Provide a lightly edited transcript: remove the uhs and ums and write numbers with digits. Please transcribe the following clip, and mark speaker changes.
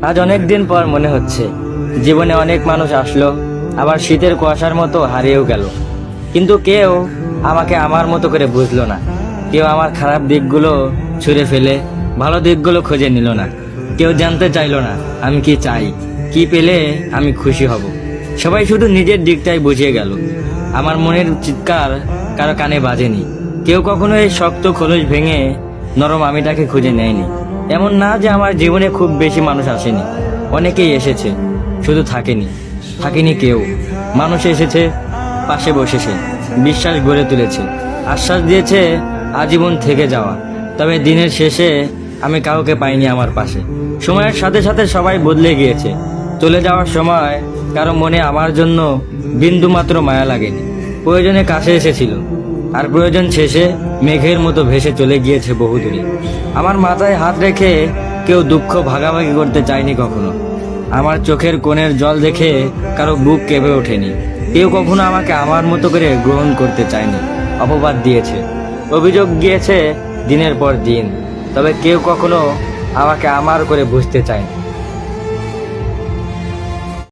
Speaker 1: আজ অনেক দিন পর মনে হচ্ছে জীবনে অনেক মানুষ আসলো, আবার শীতের কুয়াশার মতো হারিয়েও গেল। কিন্তু কেউ আমাকে আমার মতো করে বুঝলো না। কেউ আমার খারাপ দিকগুলো ছুঁড়ে ফেলে ভালো দিকগুলো খুঁজে নিল না। কেউ জানতে চাইলো না আমি কি চাই, কি পেলে আমি খুশি হব। সবাই শুধু নিজের দিকটাই বুঝিয়ে গেল। আমার মনের চিৎকার কারো কানে বাজেনি। কেউ কখনো এই শক্ত খোলস ভেঙে নরম আমিটাকে খুঁজে নেয়নি। এমন না যে আমার জীবনে খুব বেশি মানুষ আসেনি, অনেকেই এসেছে, শুধু থাকেনি কেউ। মানুষ এসেছে, পাশে বসেছে, বিশ্বাস গড়ে তুলেছে, আশ্বাস দিয়েছে আজীবন থেকে যাওয়া। তবে দিনের শেষে আমি কাউকে পাইনি আমার পাশে। সময়ের সাথে সাথে সবাই বদলে গিয়েছে। চলে যাওয়ার সময় কারো মনে আমার জন্য বিন্দুমাত্র মায়া লাগেনি। প্রয়োজনে কাছে এসেছিল, আর প্রয়োজন শেষে মেঘের মতো ভেসে চলে গিয়েছে বহুদূরে। আমার মাথায় হাত রেখে কেউ দুঃখ ভাগাভাগি করতে চায়নি কখনো। আমার চোখের কোণের জল দেখে কারো বুক কেঁপে ওঠেনি। কেউ কখনো আমাকে আমার মতো করে গ্রহণ করতে চায়নি, অপবাদ দিয়েছে, অভিযোগ গিয়েছে দিনের পর দিন। তবে কেউ কখনো আমাকে আমার করে বুঝতে চায়নি।